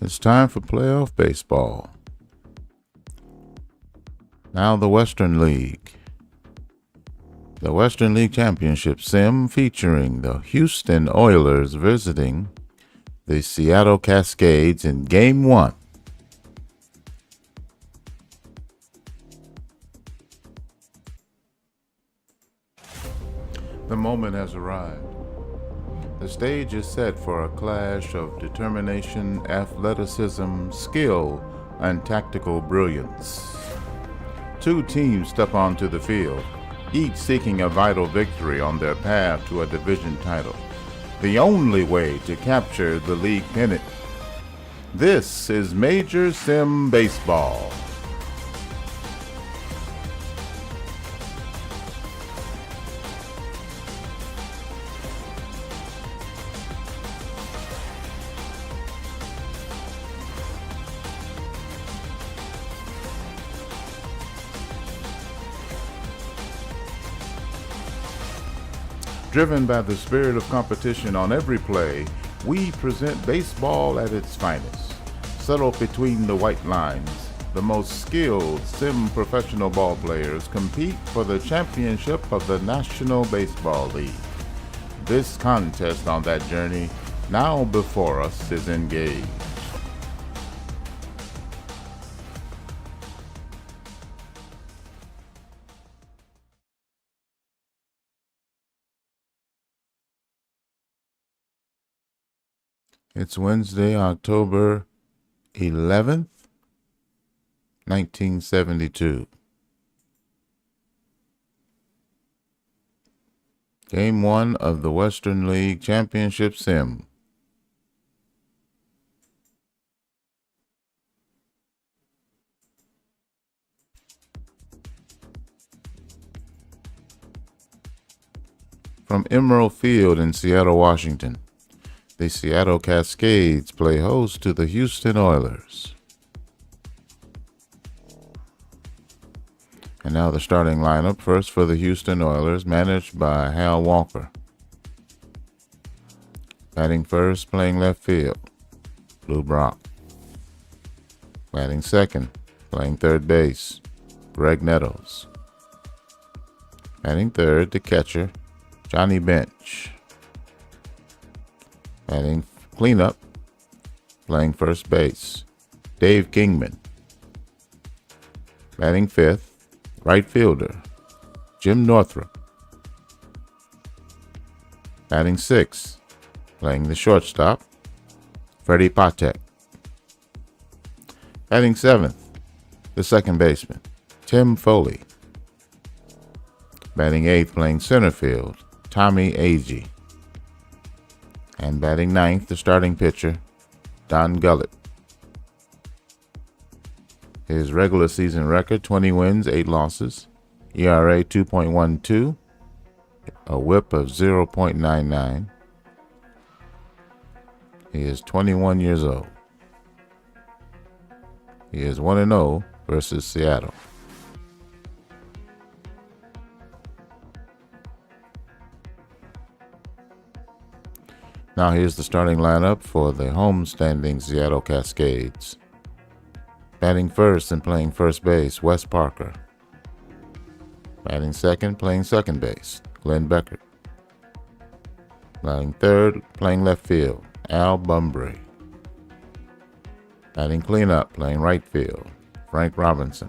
It's time for playoff baseball. Now the Western League. The Western League Championship Sim featuring the Houston Oilers visiting the Seattle Cascades in Game 1. The moment has arrived. The stage is set for a clash of determination, athleticism, skill, and tactical brilliance. Two teams step onto the field, each seeking a vital victory on their path to a division title, the only way to capture the league pennant. This is Major Sim Baseball. Driven by the spirit of competition on every play, we present baseball at its finest. Settled between the white lines, the most skilled sim professional ball players compete for the championship of the National Baseball League. This contest on that journey, now before us, is engaged. It's Wednesday, October 11th, 1972. Game 1 of the Western League Championship Sim. From Emerald Field in Seattle, Washington, the Seattle Cascades play host to the Houston Oilers. And now the starting lineup, first for the Houston Oilers, managed by Hal Walker. Batting first, playing left field, Lou Brock. Batting second, playing third base, Greg Nettles. Batting third, the catcher, Johnny Bench. Batting cleanup, playing first base, Dave Kingman. Batting fifth, right fielder, Jim Northrup. Batting sixth, playing the shortstop, Freddie Patek. Batting seventh, the second baseman, Tim Foley. Batting eighth, playing center field, Tommy Agee. And batting ninth, the starting pitcher, Don Gullett. His regular season record, 20 wins, 8 losses, ERA 2.12, a whip of 0.99. He is 21 years old. He is 1-0 versus Seattle. Now here's the starting lineup for the homestanding Seattle Cascades. Batting first and playing first base, Wes Parker. Batting second, playing second base, Glenn Beckert. Batting third, playing left field, Al Bumbry. Batting cleanup, playing right field, Frank Robinson.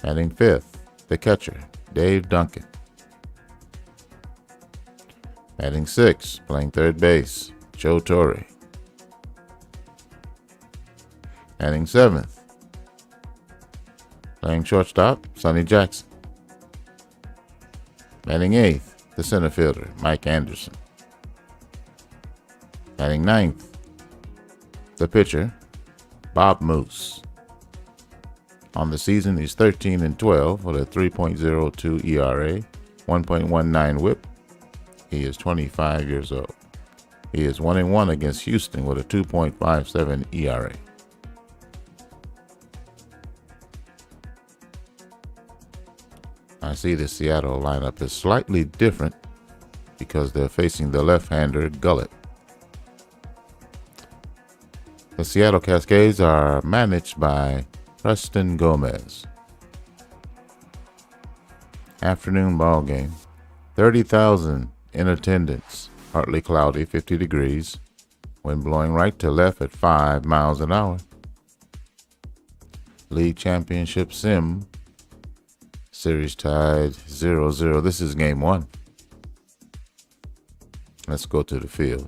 Batting fifth, the catcher, Dave Duncan. Batting sixth, playing third base, Joe Torre. Batting seventh, playing shortstop, Sonny Jackson. Batting eighth, the center fielder, Mike Anderson. Batting ninth, the pitcher, Bob Moose. On the season, he's 13-12 with a 3.02 ERA, 1.19 whip. He is 25 years old. He is 1-1 against Houston with a 2.57 ERA. I see the Seattle lineup is slightly different because they're facing the left-hander Gullett. The Seattle Cascades are managed by Preston Gomez. Afternoon ball game. 30,000 in attendance. Partly cloudy, 50 degrees. Wind blowing right to left at 5 miles an hour. League Championship Sim. Series tied 0-0. This is game 1. Let's go to the field.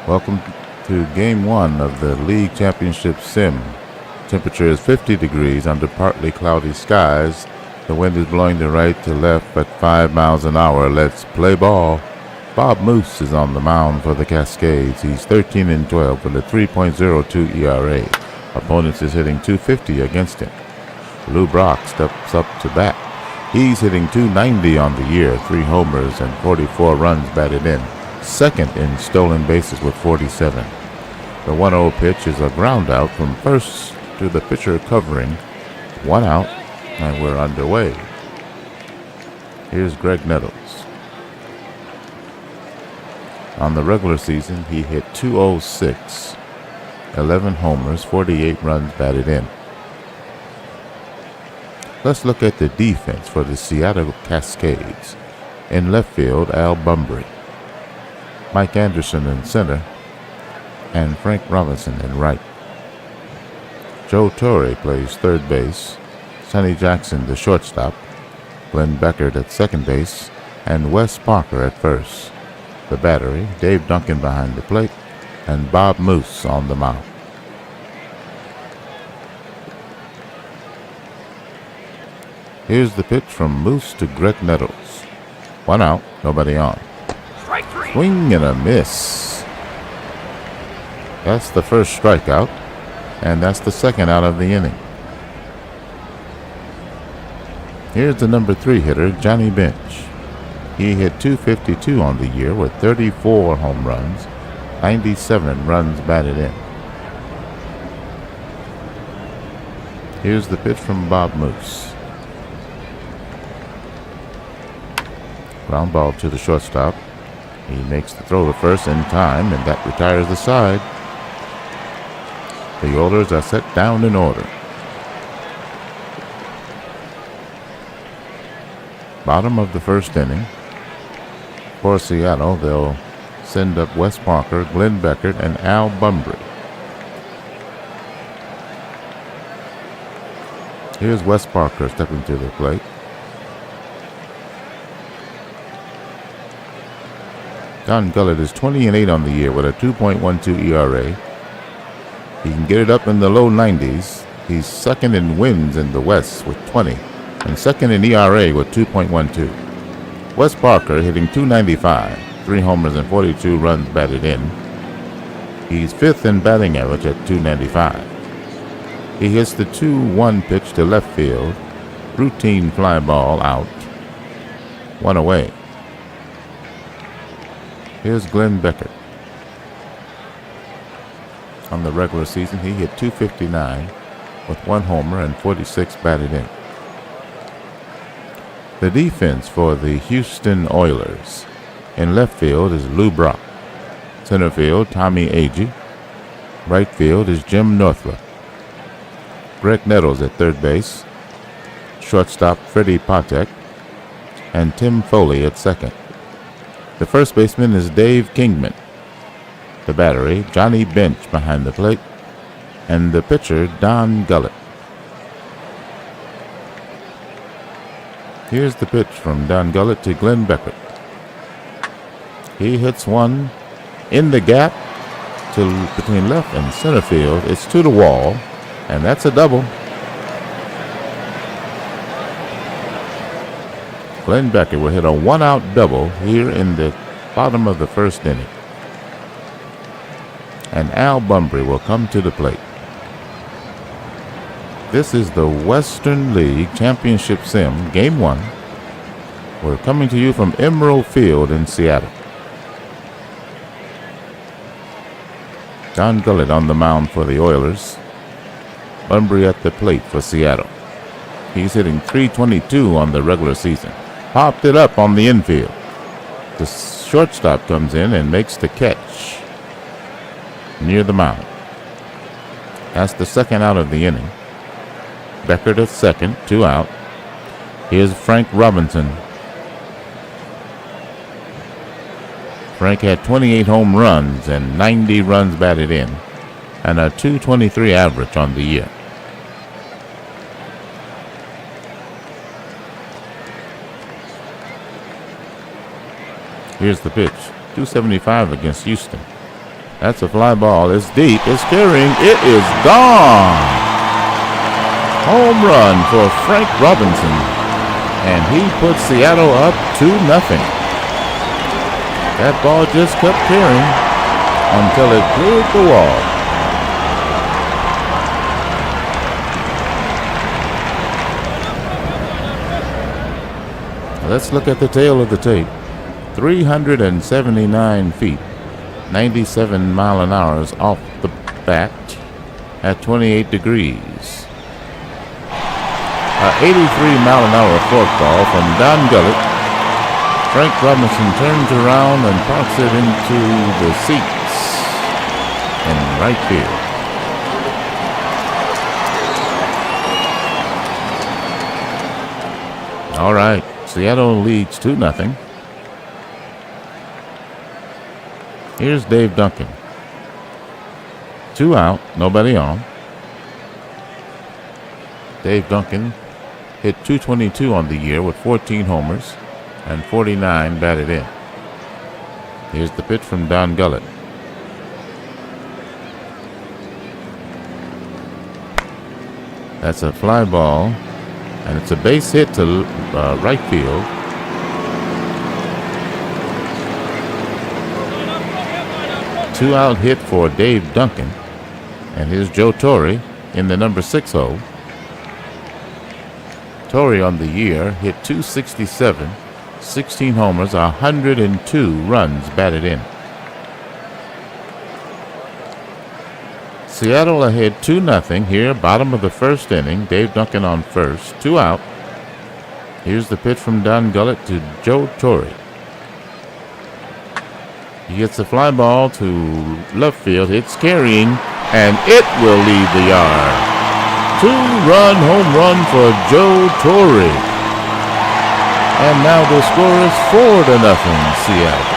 Welcome to Game 1 of the League Championship Sim. Temperature is 50 degrees under partly cloudy skies. The wind is blowing to right to left at 5 miles an hour. Let's play ball. Bob Moose is on the mound for the Cascades. He's 13-12 with a 3.02 ERA. Opponents is hitting .250 against him. Lou Brock steps up to bat. He's hitting .290 on the year, 3 homers and 44 runs batted in. Second in stolen bases with 47. The 1-0 pitch is a ground out from first to the pitcher covering. 1 out, and we're underway. Here's Greg Nettles. On the regular season, he hit .206, 11 homers, 48 runs batted in. Let's look at the defense for the Seattle Cascades. In left field, Al Bumbry. Mike Anderson in center, and Frank Robinson in right. Joe Torre plays third base, Sonny Jackson the shortstop, Glenn Beckert at second base, and Wes Parker at first. The battery, Dave Duncan behind the plate, and Bob Moose on the mound. Here's the pitch from Moose to Greg Nettles. 1 out, nobody on. Swing and a miss. That's the first strikeout, and that's the second out of the inning. Here's the number 3 hitter, Johnny Bench. He hit .252 on the year with 34 home runs, 97 runs batted in. Here's the pitch from Bob Moose. Ground ball to the shortstop. He makes the throw to first in time, and that retires the side. The Oilers are set down in order. Bottom of the first inning. For Seattle, they'll send up Wes Parker, Glenn Beckert, and Al Bumbry. Here's Wes Parker stepping to the plate. Don Gullett is 20-8 on the year with a 2.12 ERA. He can get it up in the low 90s. He's second in wins in the West with 20, and second in ERA with 2.12. Wes Parker hitting .295, 3 homers and 42 runs batted in. He's fifth in batting average at .295. He hits the 2-1 pitch to left field. Routine fly ball out. 1 away. Here's Glenn Beckert. On the regular season, he hit .259 with 1 homer and 46 batted in. The defense for the Houston Oilers. In left field is Lou Brock. Center field, Tommy Agee. Right field is Jim Northrup. Greg Nettles at third base. Shortstop, Freddie Patek. And Tim Foley at second. The first baseman is Dave Kingman. The battery, Johnny Bench behind the plate. And the pitcher, Don Gullett. Here's the pitch from Don Gullett to Glenn Beckert. He hits one in the gap between left and center field. It's to the wall, and that's a double. Glenn Beckert will hit a 1-out double here in the bottom of the first inning. And Al Bumbry will come to the plate. This is the Western League Championship Sim, Game 1. We're coming to you from Emerald Field in Seattle. Don Gullett on the mound for the Oilers. Bunbury at the plate for Seattle. He's hitting .322 on the regular season. Popped it up on the infield. The shortstop comes in and makes the catch near the mound. That's the second out of the inning. Becker to second, 2 out. Here's Frank Robinson. Frank had 28 home runs and 90 runs batted in, and a .223 average on the year. Here's the pitch. .275 against Houston. That's a fly ball. It's deep. It's carrying. It is gone. Home run for Frank Robinson. And he puts Seattle up 2-0. That ball just kept carrying until it cleared the wall. Let's look at the tail of the tape. 379 feet, 97 mile an hour off the bat at 28 degrees. A 83 mile an hour forkball from Don Gullett. Frank Robinson turns around and parks it into the seats in right field. All right, Seattle leads 2-0. Here's Dave Duncan. 2 out, nobody on. Dave Duncan hit .222 on the year with 14 homers and 49 batted in. Here's the pitch from Don Gullett. That's a fly ball, and it's a base hit to right field. Two-out hit for Dave Duncan. And here's Joe Torre in the number 6 hole. Torre on the year hit .267, 16 homers, 102 runs batted in. Seattle ahead 2-0 here, bottom of the first inning. Dave Duncan on first, 2 out. Here's the pitch from Don Gullett to Joe Torre. He gets the fly ball to left field. It's carrying, and it will leave the yard. 2-run home run for Joe Torre. And now the score is 4-0 Seattle.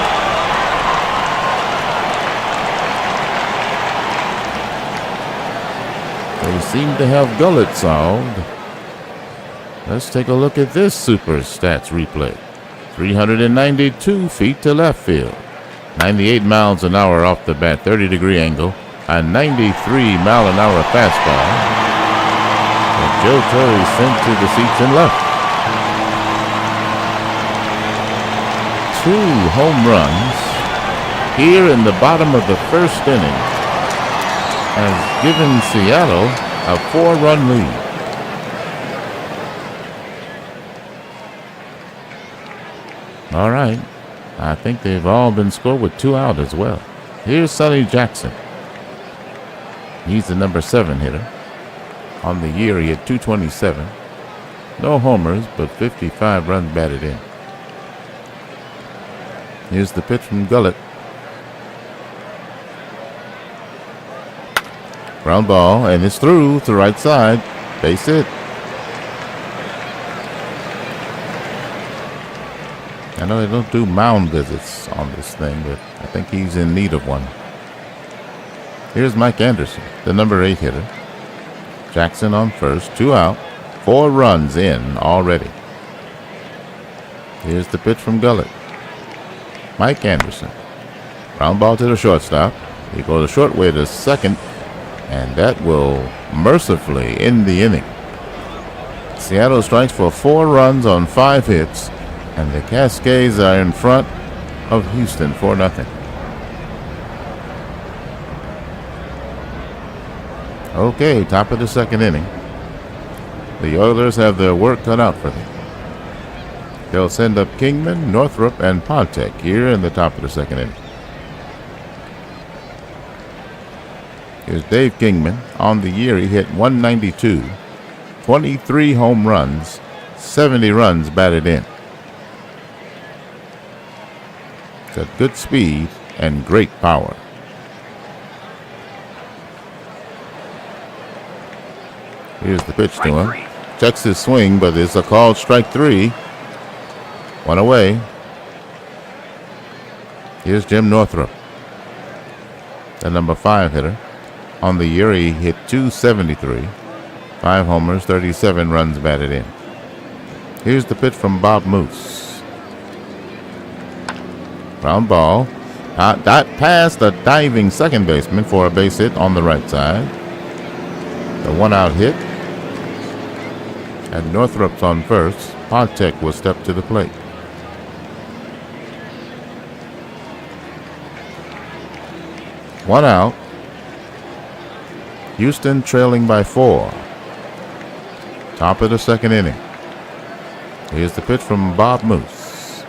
They seem to have Gullett solved. Let's take a look at this super stats replay. 392 feet to left field. 98 miles an hour off the bat, 30-degree angle, a 93 mile an hour fastball. And Joe Torre sent to the seats and left. 2 home runs here in the bottom of the first inning has given Seattle a 4-run lead. All right. I think they've all been scored with 2 out as well. Here's Sonny Jackson. He's the number 7 hitter. On the year, he had .227. No homers, but 55 runs batted in. Here's the pitch from Gullett. Ground ball, and it's through to right side. Base hit. I know they don't do mound visits on this thing, but I think he's in need of one. Here's Mike Anderson, the number 8 hitter. Jackson on first, 2 out, 4 runs in already. Here's the pitch from Gullett. Mike Anderson. Ground ball to the shortstop. He goes a short way to second, and that will mercifully end the inning. Seattle strikes for 4 runs on 5 hits. And the Cascades are in front of Houston 4-0. Okay, top of the second inning. The Oilers have their work cut out for them. They'll send up Kingman, Northrup, and Pontek here in the top of the second inning. Here's Dave Kingman. On the year, he hit 192, 23 home runs, 70 runs batted in. Got good speed and great power. Here's the pitch to him. Checks his swing, but it's a called strike 3. One away. Here's Jim Northrup, the number 5 hitter. On the year, he hit 273, 5 homers, 37 runs batted in. Here's the pitch from Bob Moose. Ground ball. That past the diving second baseman for a base hit on the right side. The 1-out hit. And Northrup's on first. Pontek will step to the plate. One out. Houston trailing by 4. Top of the second inning. Here's the pitch from Bob Moose.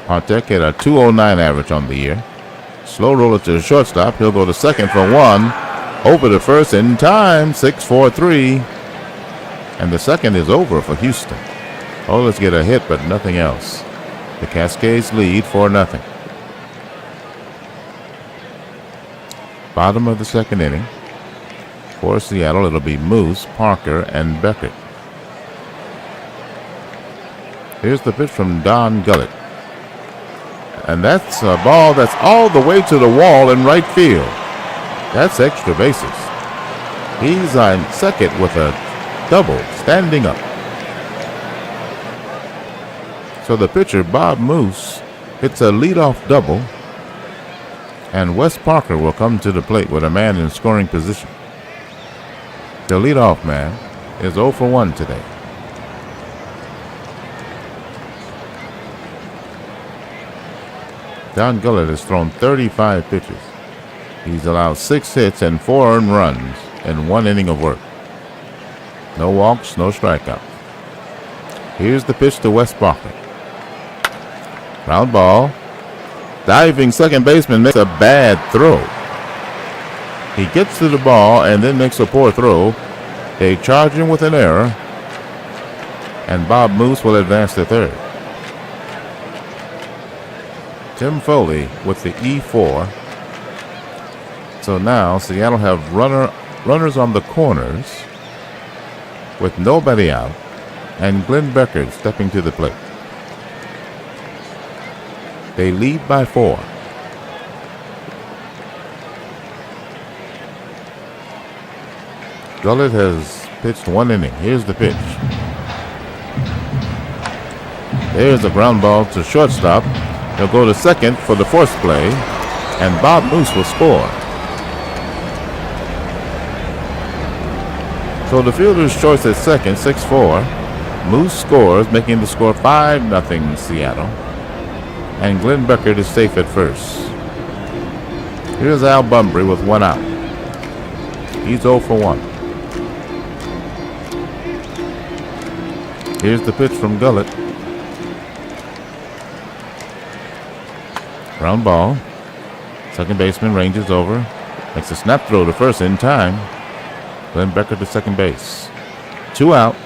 Pontek had a 209 average on the year. Slow roller to the shortstop. He'll go to second for 1. Over to first in time. 6-4-3. And the second is over for Houston. Oh, let's get a hit, but nothing else. The Cascades lead 4-0. Bottom of the second inning. For Seattle, it'll be Moose, Parker, and Beckert. Here's the pitch from Don Gullett. And that's a ball that's all the way to the wall in right field. That's extra bases. He's on second with a double, standing up. So the pitcher, Bob Moose, hits a leadoff double. And Wes Parker will come to the plate with a man in scoring position. The leadoff man is 0 for 1 today. Don Gullett has thrown 35 pitches. He's allowed 6 hits and 4 earned runs in 1 inning of work. No walks, no strikeouts. Here's the pitch to Wes Parker. Ground ball. Diving second baseman makes a bad throw. He gets to the ball and then makes a poor throw. They charge him with an error. And Bob Moose will advance to third. Tim Foley with the E4. So now Seattle have runners on the corners with nobody out, and Glenn Beckert stepping to the plate. They lead by 4. Gullett has pitched 1 inning. Here's the pitch. There's a ground ball to shortstop. He'll go to second for the force play, and Bob Moose will score. So the fielder's choice at second, 6-4. Moose scores, making the score 5-0 Seattle. And Glenn Beckert is safe at first. Here's Al Bumbry with 1 out. He's 0 for 1. Here's the pitch from Gullett. Ground ball. Second baseman ranges over. Makes a snap throw to first in time. Glenn Beckert to second base. 2 out.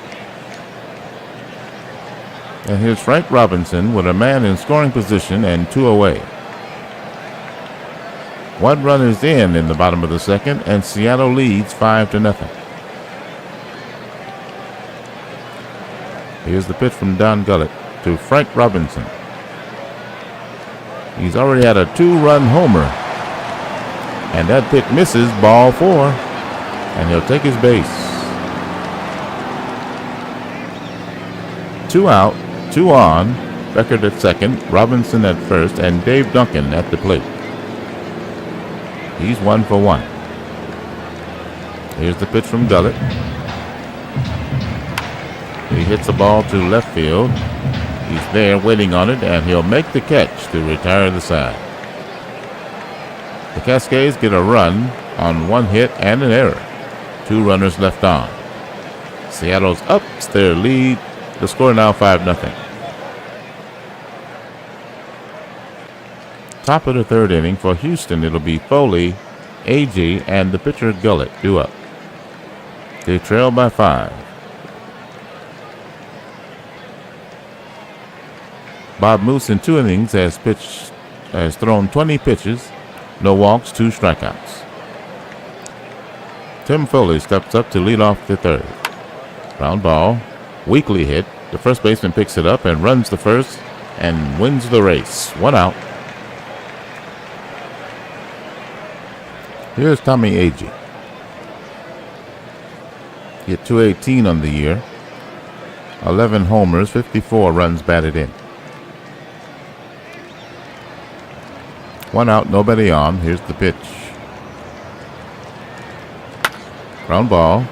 And here's Frank Robinson with a man in scoring position and 2 away. 1 runner's in the bottom of the second, and Seattle leads 5-0. Here's the pitch from Don Gullett to Frank Robinson. He's already had a 2-run homer. And that pitch misses, ball 4. And he'll take his base. 2 out, 2 on. Beckert at second, Robinson at first, and Dave Duncan at the plate. He's 1 for 1. Here's the pitch from Gullett. He hits a ball to left field. He's there waiting on it, and he'll make the catch to retire the side. The Cascades get a run on 1 hit and an error. 2 runners left on. Seattle's ups their lead The score now 5-0. Top of the third inning for Houston, it'll be Foley, AG, and the pitcher Gullett due up. They trail by 5. Bob Moose in 2 innings has thrown 20 pitches, no walks, 2 strikeouts. Tim Foley steps up to lead off the third. Ground ball, weakly hit. The first baseman picks it up and runs the first and wins the race. 1 out. Here's Tommy Agee. He hit .218 on the year. 11 homers, 54 runs batted in. 1 out, nobody on. Here's the pitch. Ground ball.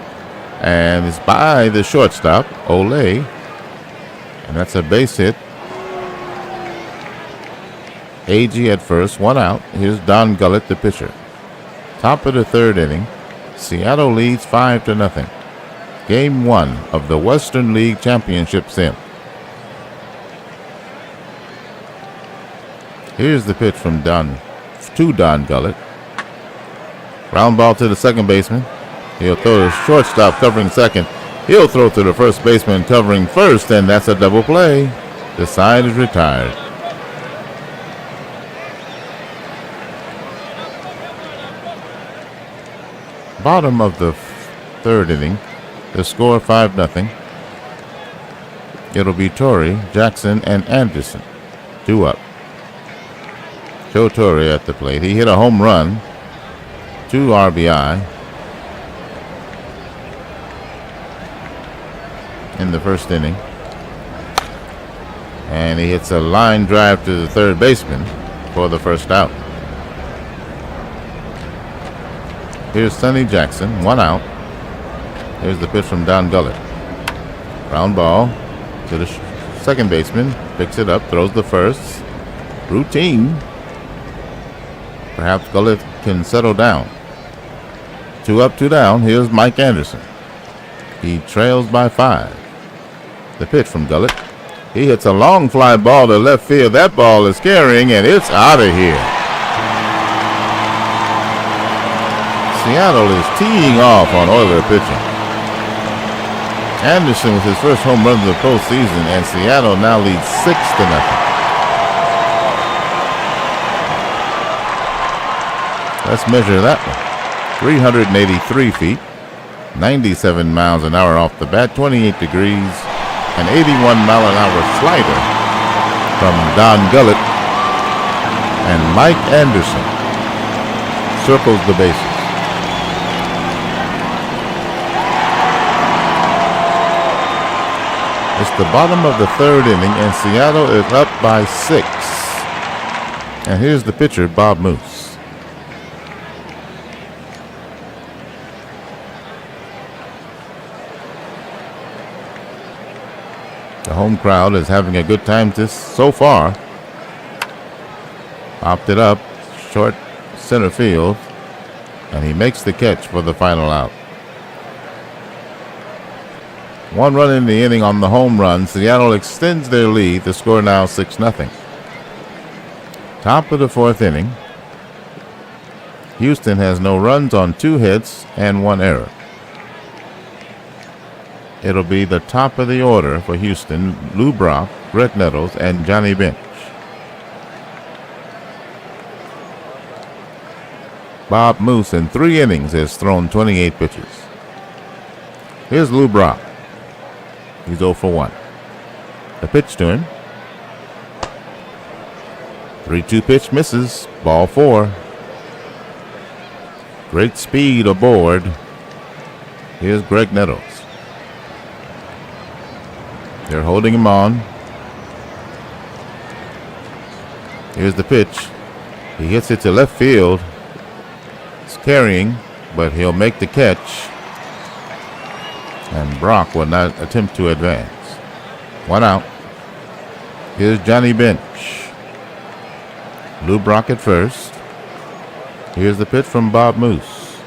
And it's by the shortstop, Olay. And that's a base hit. Agee at first, 1 out. Here's Don Gullett, the pitcher. Top of the third inning. Seattle leads 5-0. Game 1 of the Western League Championship Sim. Here's the pitch from Don Gullett. Ground ball to the second baseman. He'll throw to shortstop covering second. He'll throw to the first baseman covering first, and that's a double play. The side is retired. Bottom of the third inning, the score 5-0. It'll be Torrey, Jackson, and Anderson. 2 up. Joe Torrey at the plate. He hit a home run, 2 RBI. In the first inning, and he hits a line drive to the third baseman for the first out. Here's Sonny Jackson, 1 out. Here's the pitch from Don Gullett. Ground ball to the second baseman, picks it up, throws the first. Routine. Perhaps Gullett can settle down. 2 up, 2 down. Here's Mike Anderson. He trails by 5. The pitch from Gullett. He hits a long fly ball to left field. That ball is carrying, and it's out of here. Seattle is teeing off on Oiler pitching. Anderson with his first home run of the postseason, and Seattle now leads 6-0. Let's measure that one. 383 feet, 97 miles an hour off the bat, 28 degrees. An 81-mile-an-hour slider from Don Gullett, and Mike Anderson circles the bases. It's the bottom of the third inning, and Seattle is up by 6. And here's the pitcher, Bob Moose. The home crowd is having a good time so far. Popped it up, short center field, and he makes the catch for the final out. 1 run in the inning on the home run. Seattle extends their lead. The score now 6-0. Top of the fourth inning. Houston has no runs on 2 hits and 1 error. It'll be the top of the order for Houston: Lou Brock, Greg Nettles, and Johnny Bench. Bob Moose in 3 innings has thrown 28 pitches. Here's Lou Brock. He's 0 for 1. The pitch to him. 3-2 pitch misses. Ball 4. Great speed aboard. Here's Greg Nettles. They're holding him on. Here's the pitch. He hits it to left field. It's carrying, but he'll make the catch. And Brock will not attempt to advance. 1 out. Here's Johnny Bench. Lou Brock at first. Here's the pitch from Bob Moose.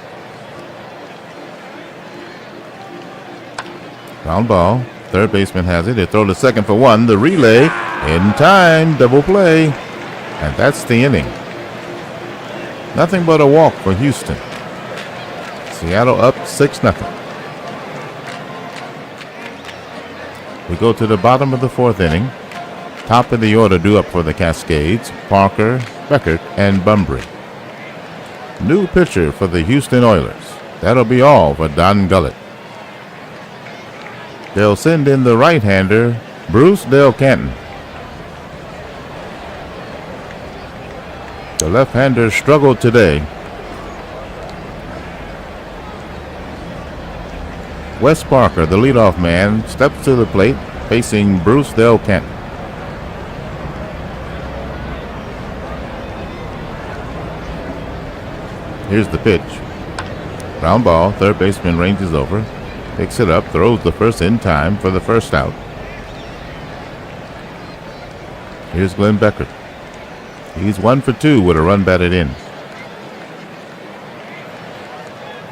Ground ball. Third baseman has it. They throw to second for one. The relay in time. Double play. And that's the inning. Nothing but a walk for Houston. Seattle up 6-0. We go to the bottom of the fourth inning. Top of the order due up for the Cascades: Parker, Beckert, and Bunbury. New pitcher for the Houston Oilers. That'll be all for Don Gullett. They'll send in the right-hander, Bruce Del Canton. The left-hander struggled today. Wes Parker, the leadoff man, steps to the plate facing Bruce Del Canton. Here's the pitch. Ground ball. Third baseman ranges over, picks it up, throws the first in time for the first out. Here's Glenn Beckert. He's 1 for 2 with a run batted in.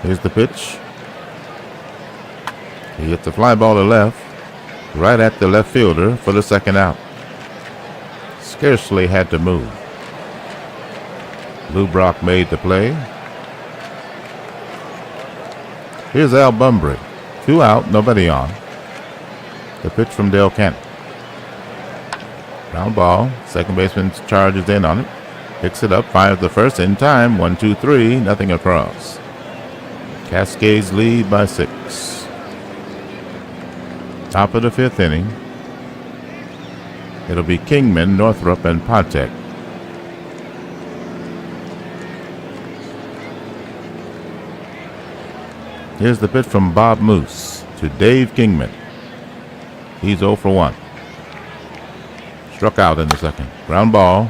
Here's the pitch. He hits a fly ball to left, right at the left fielder for the second out. Scarcely had to move. Lou Brock made the play. Here's Al Bunbury. 2 out, nobody on. The pitch from Del Canton. Ground ball. Second baseman charges in on it. Picks it up, fires the first in time. 1-2-3, nothing across. Cascades lead by 6. Top of the fifth inning. It'll be Kingman, Northrup, and Patek. Here's the pitch from Bob Moose to Dave Kingman. He's 0 for 1. Struck out in the second. Ground ball.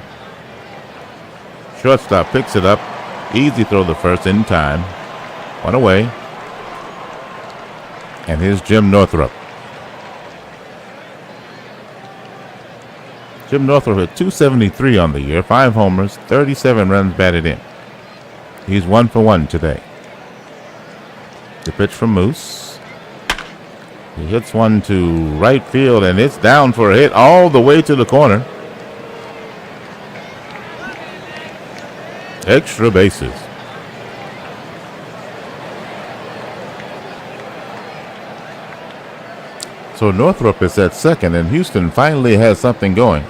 Shortstop picks it up. Easy throw the first in time. 1 away. And here's Jim Northrup. Jim Northrup hit .273 on the year, 5 homers, 37 runs batted in. He's 1 for 1 today. The pitch from Moose. He hits one to right field, and it's down for a hit all the way to the corner. Extra bases. So Northrup is at second, and Houston finally has something going.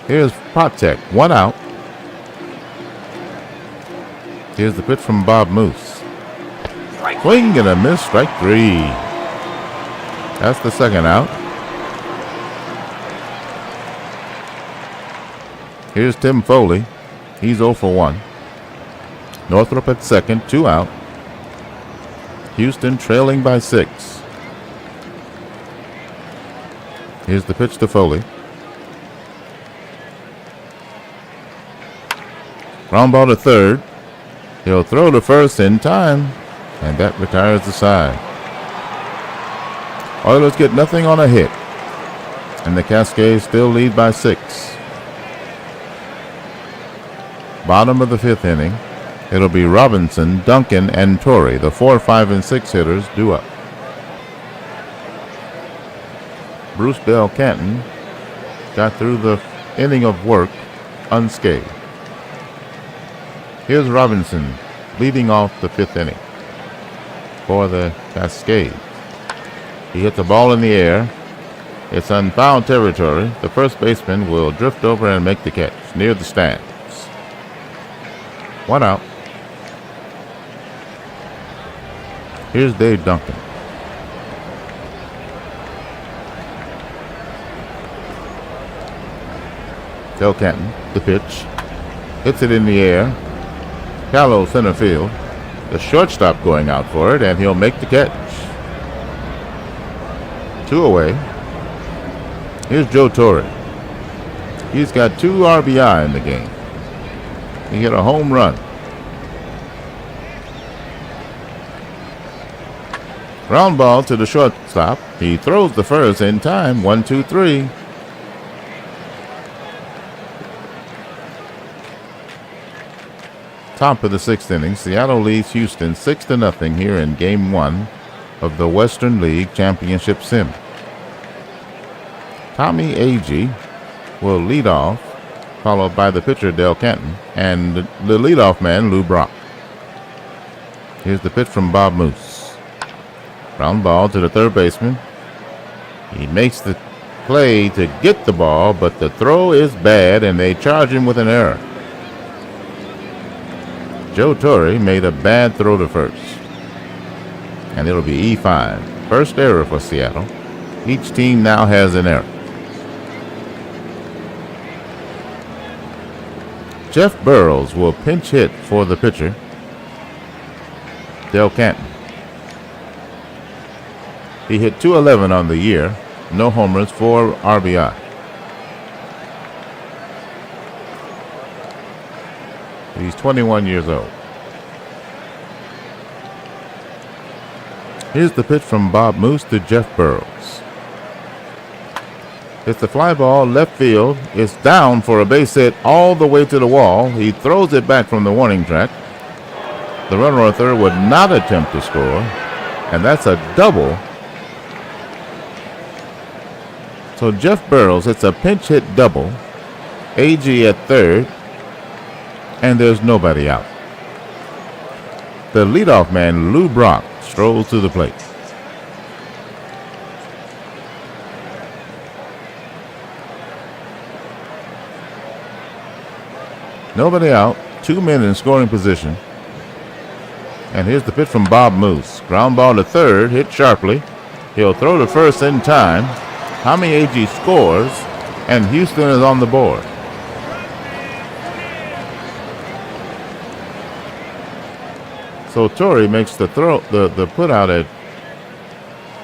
Here's Patek, 1 out. Here's the pitch from Bob Moose. Swing and a miss, strike 3. That's the second out. Here's Tim Foley. He's 0 for 1. Northrup at second, 2 out. Houston trailing by 6. Here's the pitch to Foley. Ground ball to third. He'll throw to first in time, and that retires the side. Oilers get nothing on a hit, and the Cascades still lead by 6. Bottom of the fifth inning. It'll be Robinson, Duncan, and Torrey, the 4, 5, and 6 hitters, due up. Bruce Del Canton got through the inning of work unscathed. Here's Robinson leading off the fifth inning for the Cascades. He hits the ball in the air. It's unfouled territory. The first baseman will drift over and make the catch near the stands. 1 out. Here's Dave Duncan. Del Canton, the pitch. Hits it in the air. Shallow center field. The shortstop going out for it, and he'll make the catch. 2 away. Here's Joe Torre. He's got 2 RBI in the game. He hit a home run. Ground ball to the shortstop. He throws the first in time. 1-2-3. Top of the 6th inning. Seattle leads Houston 6-0 here in Game 1 of the Western League Championship Sim. Tommy Agee will lead off, followed by the pitcher, Del Canton, and the leadoff man, Lou Brock. Here's the pitch from Bob Moose. Ground ball to the third baseman. He makes the play to get the ball, but the throw is bad, and they charge him with an error. Joe Torre made a bad throw to first, and it'll be E5. First error for Seattle. Each team now has an error. Jeff Burrows will pinch hit for the pitcher, Del Canton. He hit .211 on the year, no homers, 4 RBI. He's 21 years old. Here's the pitch from Bob Moose to Jeff Burrows. It's the fly ball, left field. It's down for a base hit all the way to the wall. He throws it back from the warning track. The runner on third would not attempt to score, and that's a double. So Jeff Burrows, it's a pinch hit double. Agee at third, and there's nobody out. The leadoff man, Lou Brock, strolls to the plate. Nobody out, 2 men in scoring position. And here's the pitch from Bob Moose. Ground ball to third, hit sharply. He'll throw to first in time. Tommy Agee scores, and Houston is on the board. So Torre makes the throw, the put out at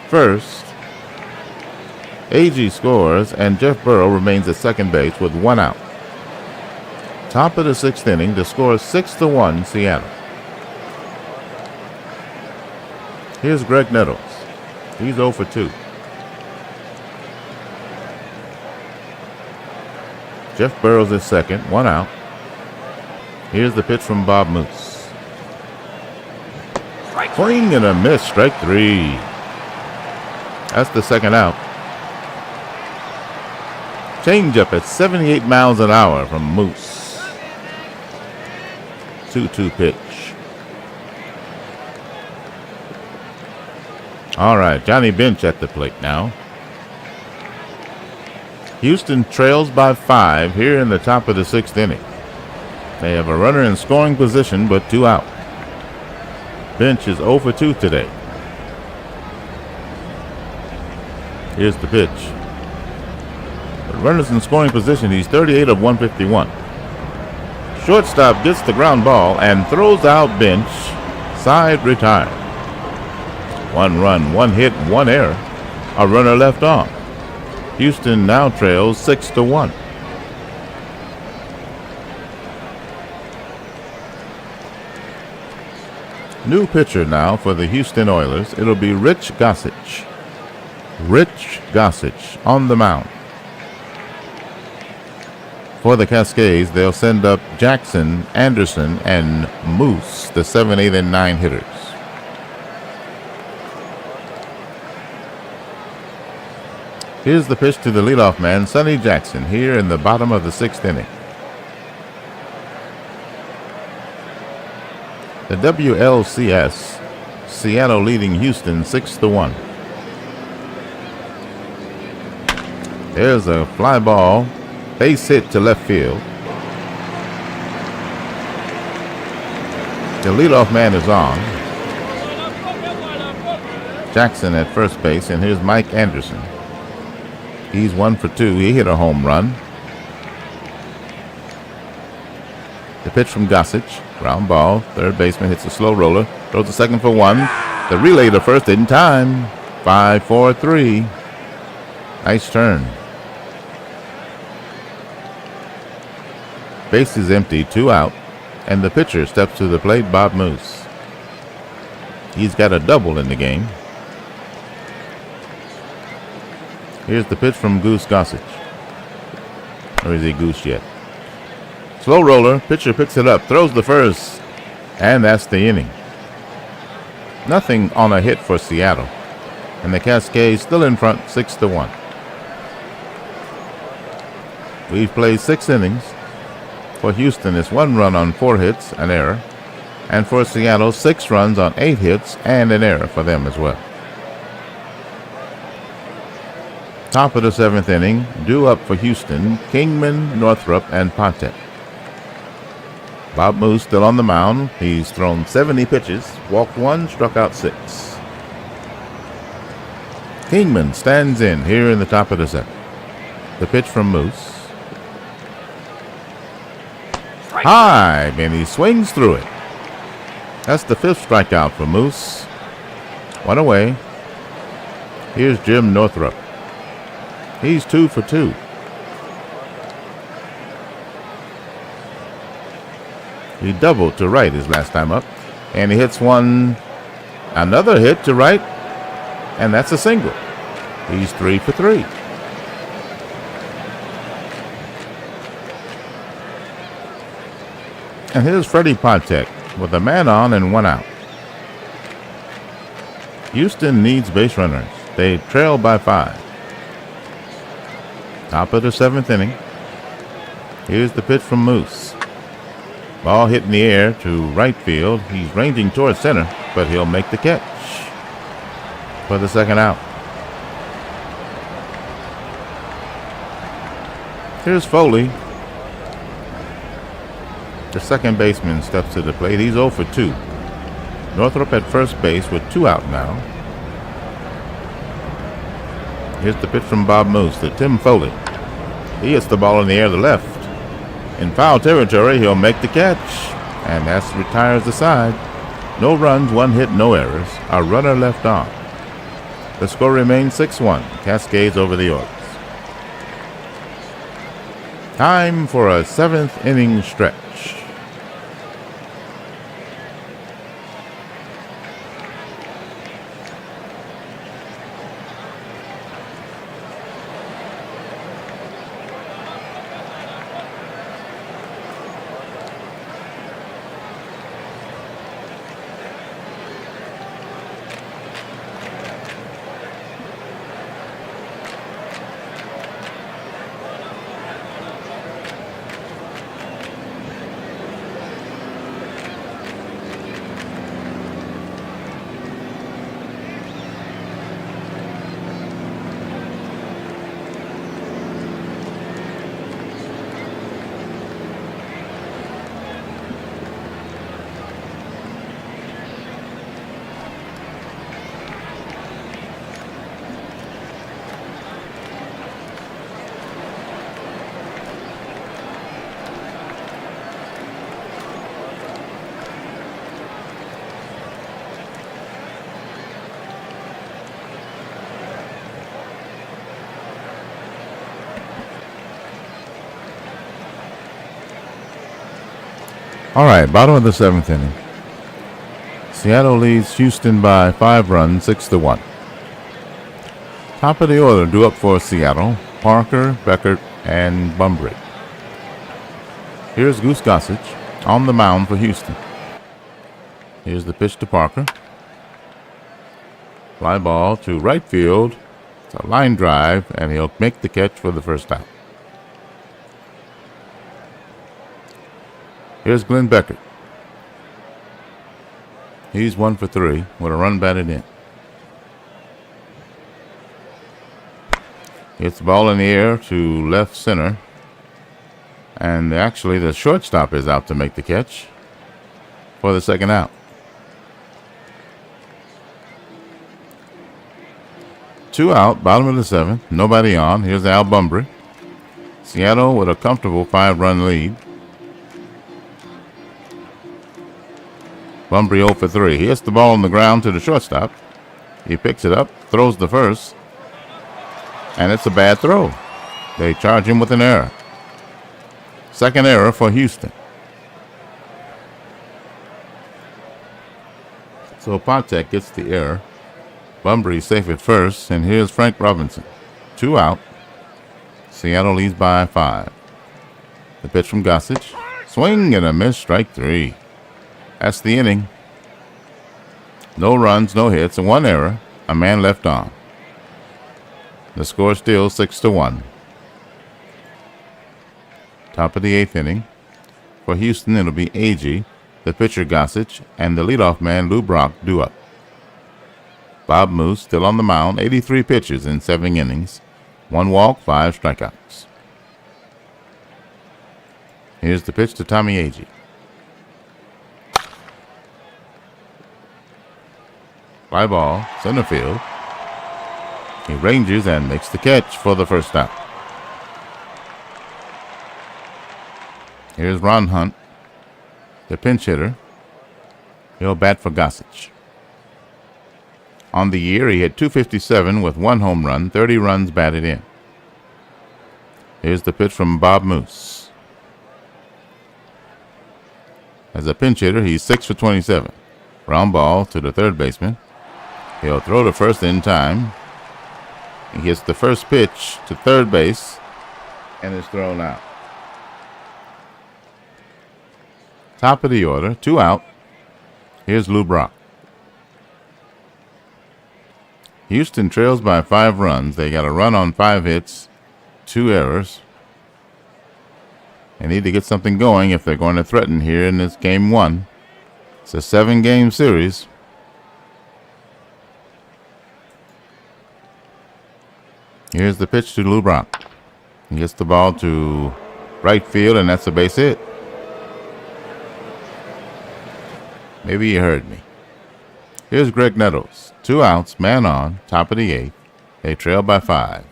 first. Agee scores, and Jeff Burrow remains at second base with 1 out. Top of the 6th inning, the score is 6-1 Seattle. Here's Greg Nettles. He's 0 for 2. Jeff Burrows is second, 1 out. Here's the pitch from Bob Moose. Swing and a miss, strike 3. That's the second out. Changeup at 78 miles an hour from Moose. 2-2 pitch. All right, Johnny Bench at the plate now. Houston trails by 5 here in the top of the 6th inning. They have a runner in scoring position, but 2 out. Bench is 0 for 2 today. Here's the pitch. The runner's in scoring position. He's 38 of 151. Shortstop gets the ground ball and throws out Bench. Side retired. 1 run, 1 hit, 1 error. A runner left on. Houston now trails 6-1. New pitcher now for the Houston Oilers. It'll be Rich Gossage. Rich Gossage on the mound. For the Cascades, they'll send up Jackson, Anderson, and Moose, the 7, 8, and 9 hitters. Here's the pitch to the leadoff man, Sonny Jackson, here in the bottom of the 6th inning. The WLCS, Seattle leading Houston 6-1. There's a fly ball, base hit to left field. The leadoff man is on. Jackson at first base, and here's Mike Anderson. He's 1 for 2. He hit a home run. The pitch from Gossage. Ground ball. Third baseman hits a slow roller. Throws a second for 1. The relay to first in time. 5-4-3. Nice turn. Base is empty. 2 out. And the pitcher steps to the plate, Bob Moose. He's got a double in the game. Here's the pitch from Goose Gossage. Or is he Goose yet? Slow roller. Pitcher picks it up. Throws the first. And that's the inning. Nothing on a hit for Seattle. And the Cascades still in front 6-1. We've played 6 innings. For Houston, it's 1 run on 4 hits, an error. And for Seattle, 6 runs on 8 hits and an error for them as well. Top of the 7th inning, due up for Houston, Kingman, Northrup, and Ponte. Bob Moose still on the mound. He's thrown 70 pitches, walked 1, struck out 6. Kingman stands in here in the top of the 7th. The pitch from Moose. High, and he swings through it. That's the 5th strikeout for Moose. 1 away. Here's Jim Northrup. He's 2 for 2. He doubled to right his last time up, and he hits another hit to right, and that's a single. He's 3 for 3. And here's Freddie Ponte with a man on and 1 out. Houston needs base runners. They trail by 5. Top of the 7th inning. Here's the pitch from Moose. Ball hit in the air to right field. He's ranging towards center, but he'll make the catch for the 2nd out. Here's Foley. The second baseman steps to the plate. He's 0 for 2. Northrup at first base with 2 out now. Here's the pitch from Bob Moose to Tim Foley. He hits the ball in the air to left. In foul territory, he'll make the catch, and that retires the side. No runs, 1 hit, no errors. A runner left on. The score remains 6-1. Cascades over the Orioles. Time for a 7th inning stretch. All right, bottom of the 7th inning. Seattle leads Houston by 5 runs, 6-1. Top of the order, due up for Seattle, Parker, Beckert, and Bumbry. Here's Goose Gossage on the mound for Houston. Here's the pitch to Parker. Fly ball to right field. It's a line drive, and he'll make the catch for the 1st out. Here's Glenn Beckert. He's 1 for 3 with a run batted in. Hits the ball in the air to left center. And actually the shortstop is out to make the catch for the 2nd out. 2 out, bottom of the 7th. Nobody on. Here's Al Bumbry. Seattle with a comfortable 5-run lead. Bumbry 0 for 3. He hits the ball on the ground to the shortstop. He picks it up, throws the first, and it's a bad throw. They charge him with an error. 2nd error for Houston. So Ponte gets the error. Bumbry safe at first, and here's Frank Robinson. 2 out. Seattle leads by 5. The pitch from Gossage. Swing and a miss, strike 3. That's the inning. No runs, no hits, and 1 error. A man left on. The score still 6-1. Top of the 8th inning. For Houston, it'll be Agee, the pitcher Gossage, and the leadoff man Lou Brock due up. Bob Moose still on the mound, 83 pitches in 7 innings, 1 walk, 5 strikeouts. Here's the pitch to Tommy Agee. Fly ball, center field. He ranges and makes the catch for the first out. Here's Ron Hunt, the pinch hitter. He'll bat for Gossage. On the year, he had .257 with 1 home run, 30 runs batted in. Here's the pitch from Bob Moose. As a pinch hitter, he's 6 for 27. Ground ball to the third baseman. He'll throw to first in time. He hits the first pitch to third base and is thrown out. Top of the order, 2 out. Here's Lou Brock. Houston trails by 5 runs. They got a run on 5 hits, 2 errors. They need to get something going if they're going to threaten here in this game 1. It's a 7-game series. Here's the pitch to Lou Brock. He gets the ball to right field, and that's a base hit. Maybe you heard me. Here's Greg Nettles. 2 outs, man on, top of the 8th. They trail by 5.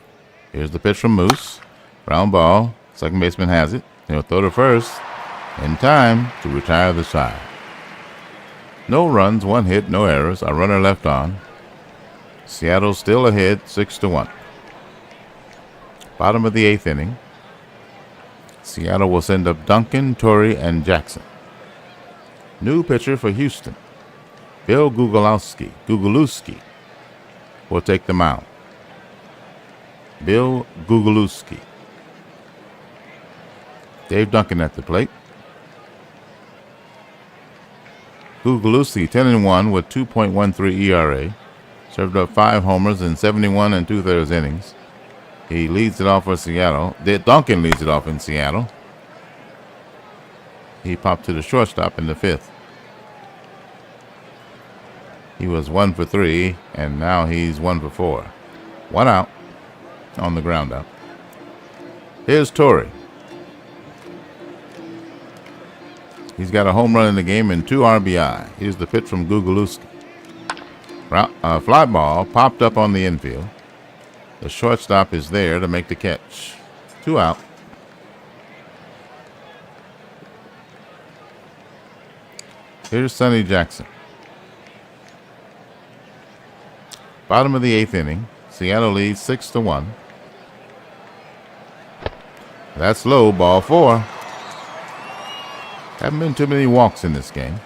Here's the pitch from Moose. Ground ball. Second baseman has it. He'll throw to first in time to retire the side. No runs, 1 hit, no errors. A runner left on. Seattle still ahead, 6-1. Bottom of the 8th inning. Seattle will send up Duncan, Torrey, and Jackson. New pitcher for Houston, Bill Gugulowski will take the mound. Bill Gugulowski. Dave Duncan at the plate. Gugulowski 10-1 with 2.13 ERA. Served up 5 homers in 71 2/3 innings. He leads it off for Seattle. Duncan leads it off in Seattle. He popped to the shortstop in the 5th. He was 1 for 3, and now he's 1 for 4. 1 out on the ground out. Here's Torrey. He's got a home run in the game and 2 RBI. Here's the pitch from Gugulowski. Fly ball popped up on the infield. The shortstop is there to make the catch. 2 out. Here's Sonny Jackson. Bottom of the 8th inning. Seattle leads 6-1. That's low, ball 4. Haven't been too many walks in this game.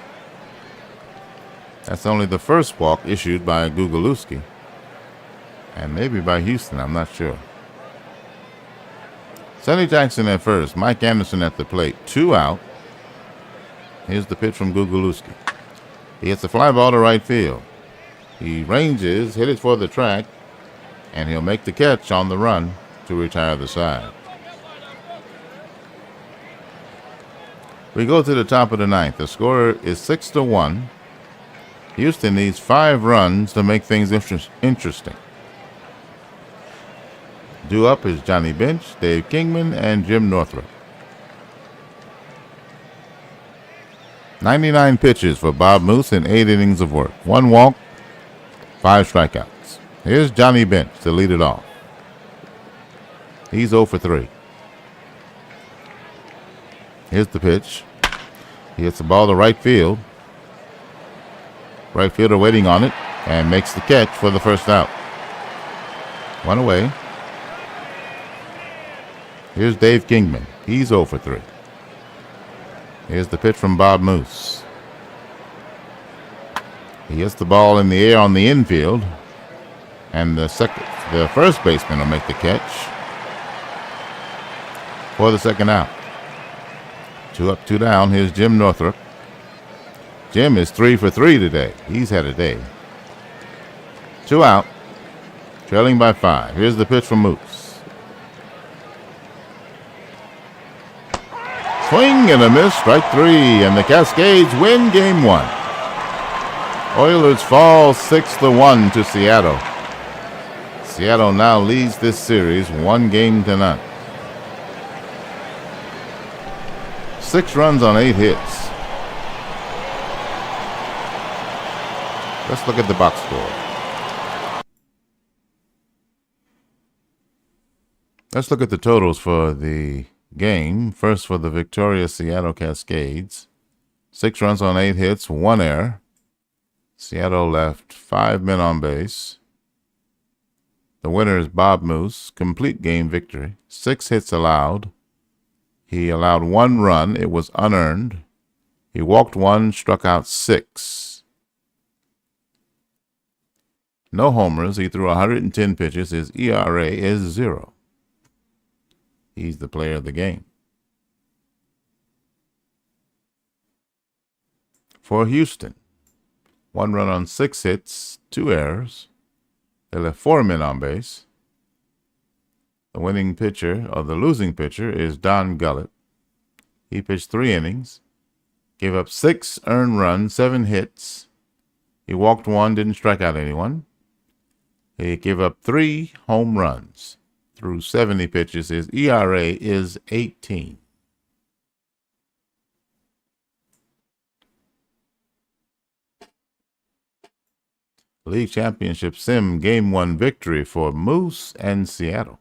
That's only the first walk issued by Gugulowski. And maybe by Houston, I'm not sure. Sonny Jackson at first. Mike Anderson at the plate. 2 out. Here's the pitch from Gugulowski. He hits a fly ball to right field. He ranges, hit it for the track, and he'll make the catch on the run to retire the side. We go to the top of the 9th. The score is 6-1. Houston needs 5 runs to make things interesting. Due up is Johnny Bench, Dave Kingman, and Jim Northrup. 99 pitches for Bob Moose in 8 innings of work. 1 walk, 5 strikeouts. Here's Johnny Bench to lead it off. He's 0 for 3. Here's the pitch. He hits the ball to right field. Right fielder waiting on it and makes the catch for the first out. 1 away. Here's Dave Kingman. He's 0 for 3. Here's the pitch from Bob Moose. He hits the ball in the air on the infield, and the first baseman will make the catch for the second out. 2 up, 2 down. Here's Jim Northrup. Jim is 3 for 3 today. He's had a day. 2 out, trailing by 5. Here's the pitch from Moose. Swing and a miss, strike 3, and the Cascades win Game 1. Oilers fall 6-1 to Seattle. Seattle now leads this series 1-0. 6 runs on 8 hits. Let's look at the box score. Let's look at the totals for the game. First, for the victorious Seattle Cascades. 6 runs on 8 hits, 1 error. Seattle left 5 men on base. The winner is Bob Moose. Complete game victory. 6 hits allowed. He allowed 1 run. It was unearned. He walked 1, struck out 6. No homers. He threw 110 pitches. His ERA is 0. He's the player of the game. For Houston, 1 run on 6 hits, 2 errors. They left 4 men on base. The winning pitcher, or the losing pitcher, is Don Gullett. He pitched 3 innings, gave up 6 earned runs, 7 hits. He walked 1, didn't strike out anyone. He gave up 3 home runs. Through 70 pitches, his ERA is 18. League Championship Sim Game 1 victory for Moose and Seattle.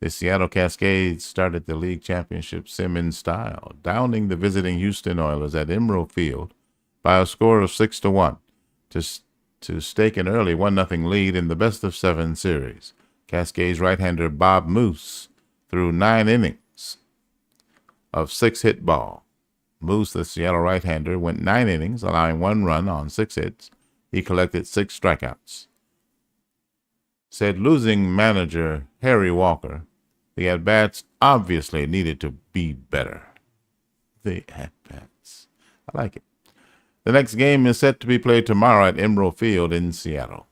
The Seattle Cascades started the League Championship Sim in style, downing the visiting Houston Oilers at Emerald Field by a score of 6-1 to stake an early 1-0 lead in the best-of-7 series. Cascades right-hander Bob Moose threw 9 innings of 6-hit ball. Moose, the Seattle right-hander, went 9 innings, allowing 1 run on 6 hits. He collected 6 strikeouts. Said losing manager Harry Walker, the at-bats obviously needed to be better. The at-bats. I like it. The next game is set to be played tomorrow at Emerald Field in Seattle.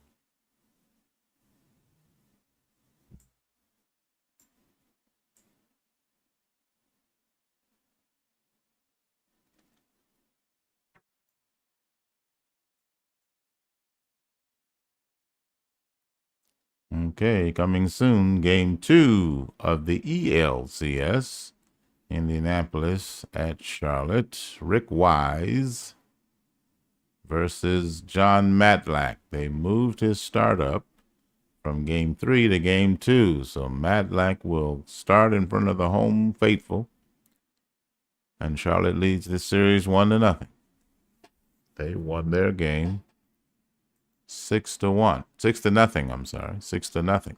Okay, coming soon, Game 2 of the ELCS. Indianapolis at Charlotte. Rick Wise versus John Matlack. They moved his startup from Game 3 to Game 2. So Matlack will start in front of the home faithful. And Charlotte leads this series 1-0. They won their game 6-1. 6-0, I'm sorry. 6-0.